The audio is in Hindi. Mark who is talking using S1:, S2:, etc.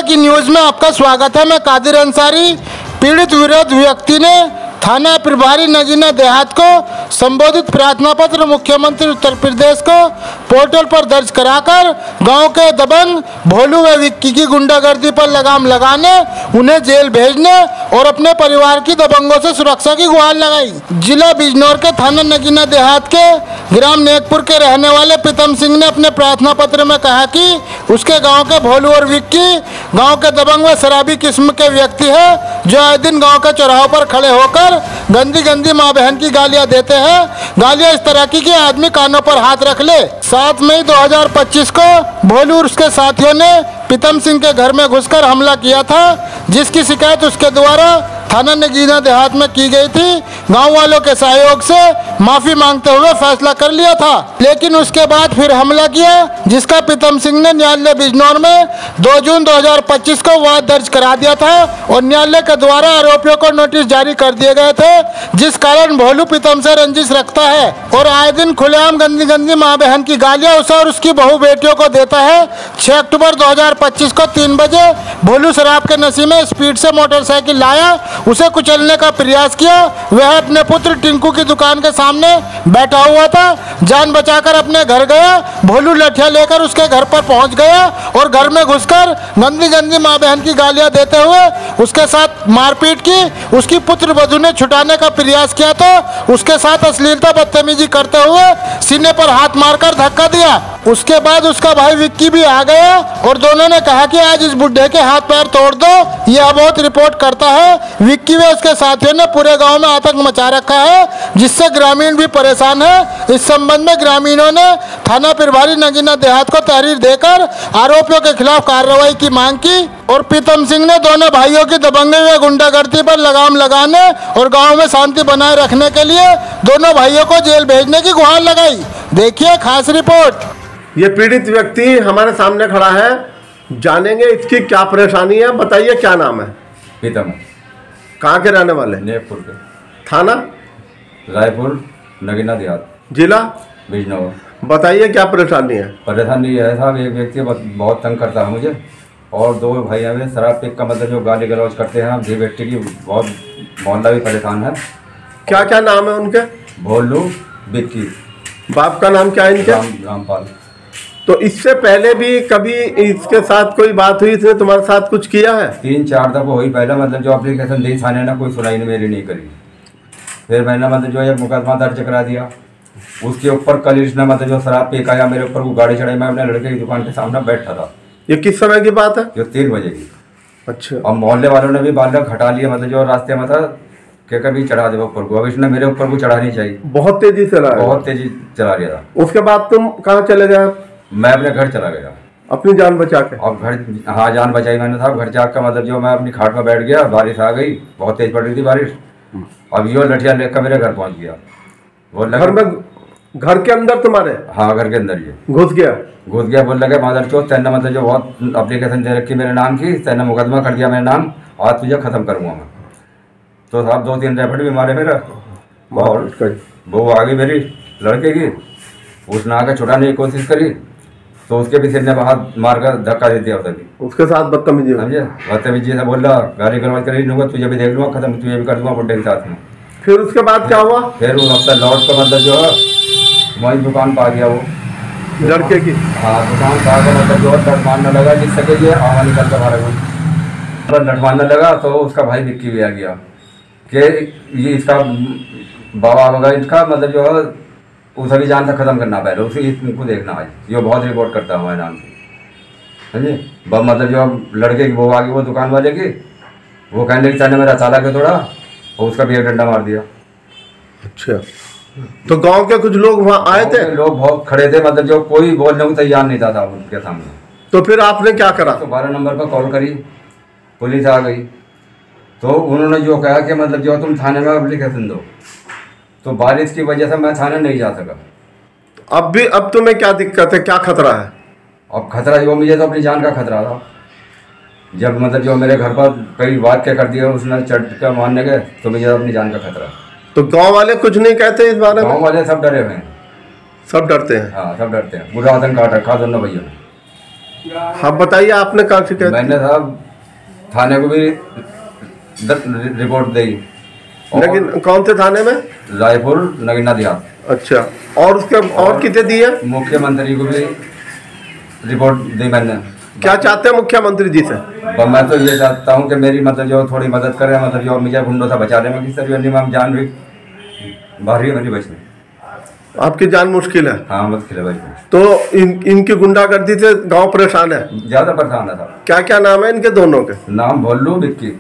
S1: की न्यूज में आपका स्वागत है। मैं कादिर अंसारी। पीड़ित विरोध व्यक्ति ने थाना प्रभारी नगीना देहात को संबोधित प्रार्थना पत्र मुख्यमंत्री उत्तर प्रदेश को पोर्टल पर दर्ज कराकर गांव के दबंग भोलू व विक्की की गुंडागर्दी पर लगाम लगाने, उन्हें जेल भेजने और अपने परिवार की दबंगों से सुरक्षा की गुहार लगाई। जिला बिजनौर के थाना नगीना देहात के ग्राम नेकपुर के रहने वाले प्रीतम सिंह ने अपने प्रार्थना पत्र में कहा कि उसके गांव के भोलू और विक्की गांव के दबंग व शराबी किस्म के व्यक्ति है, जो आए दिन गांव के चौराहों पर खड़े होकर गंदी गंदी माँ बहन की गालियां देते हैं। गालियां इस तरह की कि आदमी कानों पर हाथ रख ले। 7 मई 2025 को भोलू और उसके साथियों ने प्रीतम सिंह के घर में घुसकर हमला किया था, जिसकी शिकायत उसके द्वारा थाना नगीना देहात में की गई थी। गांव वालों के सहयोग से माफी मांगते हुए फैसला कर लिया था, लेकिन उसके बाद फिर हमला किया, जिसका प्रीतम सिंह ने न्यायालय बिजनौर में 2 जून 2025 को वाद दर्ज करा दिया था और न्यायालय के द्वारा आरोपियों को नोटिस जारी कर दिए गए थे, जिस कारण भोलू प्रीतम से रंजिश रखता है और आए दिन खुलेआम गंदी गंदी माँ बहन की गालियां उसे और उसकी बहू बेटियों को देता है। 6 अक्टूबर 2025 को 3 बजे भोलू शराब के नशे में स्पीड से मोटरसाइकिल लाया, उसे कुचलने का प्रयास किया। वह अपने पुत्र टिंकू की दुकान के सामने बैठा हुआ था, जान बचाकर अपने घर गया। भोलू लठिया लेकर उसके घर पर पहुंच गया और घर में घुसकर गंदी गंदी माँ बहन की गालियां देते हुए उसके साथ मारपीट की। उसकी पुत्र वधू ने छुटाने का प्रयास किया तो उसके साथ अश्लीलता बदतमीजी करते हुए सीने पर हाथ मारकर धक्का दिया। उसके बाद उसका भाई विक्की भी आ गया और दोनों ने कहा कि आज इस बुढ़े के हाथ पैर तोड़ दो। यह बहुत रिपोर्ट करता है। विक्की व उसके साथियों ने पूरे गांव में आतंक मचा रखा है, जिससे ग्रामीण भी परेशान है। इस संबंध में ग्रामीणों ने थाना प्रभारी नगीना देहात को तहरीर देकर आरोपियों के खिलाफ कार्रवाई की मांग की और प्रीतम सिंह ने दोनों भाइयों की दबंगई व गुंडागर्दी पर लगाम लगाने और गांव में शांति बनाए रखने के लिए दोनों भाइयों को जेल भेजने की गुहार लगाई। देखिए खास रिपोर्ट।
S2: ये पीड़ित व्यक्ति हमारे सामने खड़ा है, जानेंगे इसकी क्या परेशानी है। बताइए क्या नाम है?
S3: प्रीतम।
S2: कहाँ के रहने वाले?
S3: नेकपुर के।
S2: थाना
S3: रायपुर नगीना देहात,
S2: जिला
S3: बिजनौर।
S2: बताइए क्या परेशानी है?
S3: परेशानी है साहब, एक व्यक्ति बहुत तंग करता है मुझे और 2 भाई हमें शराब पीक का मतलब जो गाली गलौज करते हैं। ये व्यक्ति की बहुत मोहल्ला भी परेशान है।
S2: क्या क्या नाम है उनके?
S3: भोलू, विक्की।
S2: बाप का नाम क्या है इनके?
S3: रामपाल।
S2: तो इससे पहले भी कभी इसके साथ कोई बात हुई? इसने तुम्हारे साथ कुछ किया है?
S3: 3-4 दफा हुई। पहले मतलब जो एप्लीकेशन दी थाने ने, कोई सुनाई मेरी नहीं करी। फिर मैंने मतलब जो एक मुकदमा दर्ज करा दिया। उसके ऊपर कल इसने मतलब जो शराब पी आया मेरे ऊपर, वो गाड़ी चढ़ाई। मैं अपने लड़के की दुकान के सामने बैठा था।
S2: ये किस समय की बात है?
S3: जो 3 बजे की।
S2: अच्छा।
S3: और मोहल्ले वालों ने भी बालक हटा लिया, मतलब जो रास्ते में था कि कभी चढ़ा दे ऊपर को। अब इसने मेरे ऊपर को चढ़ानी चाहिए।
S2: बहुत तेजी से
S3: बहुत तेजी चला रहा था।
S2: उसके बाद तुम कहाँ चले गए?
S3: मैं अपने घर चला गया
S2: अपनी जान बचा के।
S3: और घर, हाँ जान बचाई मैंने साहब। घर जाकर मतलब जो मैं अपनी खाट में बैठ गया, बारिश आ गई, बहुत तेज पड़ रही थी बारिश। अब यो लठिया लेकर मेरे घर पहुंच गया। वो
S2: घर में, घर के अंदर तुम्हारे?
S3: हाँ घर के अंदर ये
S2: घुस गया। बोल लगे मादर चौथ, तेने मतलब जो बहुत अप्लीकेशन दे रखी मेरे नाम की, तेने मुकदमा कर दिया मेरे नाम, आज तुझे खत्म करूँगा मैं। तो साहब 2-3 रैपट भी मारे मेरा। और वो आ गई मेरी लड़के की, उसने आकर छुड़ाने की कोशिश करी तो उसके भी सिर ने हाथ मारकर धक्का दे दिया। उसके साथ बदतमीजी,
S3: समझे, बदतमीजी से बोल रहा, गाली गलौज कर लूँगा, तुझे भी देख लूँगा, खत्म तुझे भी कर दूँगा बुड्ढे के साथ में।
S2: फिर उसके बाद क्या हुआ? फिर
S3: वो हफ्ता लौट कर मतलब जो है वही दुकान पा गया वो
S2: लड़के की।
S3: हाँ दुकान पा गया, मतलब जो लठ मारने लगा जिस सके ये आवा निकल कर मारा वो लठ मारने लगा। तो उसका भाई विक्की भी आ गया कि ये इसका बाबा होगा, इसका मतलब जो है उसे भी जान से ख़त्म करना, पहले उसे इनको देखना। आज ये बहुत रिपोर्ट करता है हमारे नाम से, समझे। मतलब जो लड़के की वो आ गई, वो दुकान वाले की, वो कहने लगी चाहे मेरा चाला के तोड़ा और उसका भी एक डंडा मार दिया।
S2: अच्छा, तो गांव के कुछ लोग वहाँ आए थे?
S3: लोग बहुत खड़े थे, मतलब जो कोई बोलने को तैयार नहीं था उनके सामने।
S2: तो फिर आपने क्या करा?
S3: तो 12 नंबर पर कॉल करी, पुलिस आ गई। तो उन्होंने जो कहा कि मतलब जो तुम थाने में एप्लीकेशन दो। तो बारिश की वजह से मैं थाने नहीं जा सका।
S2: अब तुम्हें क्या दिक्कत है, क्या खतरा है?
S3: अब खतरा जो मुझे तो अपनी जान का खतरा था। जब मतलब जो मेरे घर पर कई वाक्य कर दिए उसने चढ़ कर मारने गए, तो मुझे अपनी जान का खतरा।
S2: तो गांव वाले कुछ नहीं कहते इस बारे में?
S3: गांव वाले सब डरे हुए हैं।
S2: सब डरते हैं?
S3: हाँ सब डरते हैं। बुरा आतंक काट रखा दोनों भैया ने।
S4: हाँ बताइए, आपने कहाँ शिकायत की?
S3: मैंने साहब थाने को भी रिपोर्ट दी।
S4: लेकिन कौन से थाने में?
S3: रायपुर नगीना देहात।
S4: अच्छा, और उसके और कितने दिए?
S3: मुख्यमंत्री को भी रिपोर्ट दी मैंने।
S4: क्या चाहते हैं मुख्यमंत्री जी से?
S3: मैं तो ये चाहता हूँ कि मेरी मतलब जो थोड़ी मदद करे, मतलब जो मुझे गुंडों से बचाने में किस तरह में जान भी बाहरी है मेरी बचने।
S4: आपकी जान मुश्किल है?
S3: हाँ मुश्किल है भाई।
S4: तो इनकी गुंडागर्दी से गांव परेशान है?
S3: ज़्यादा परेशान है साहब।
S4: क्या क्या नाम है इनके दोनों के?
S3: नाम भोलू विक्की।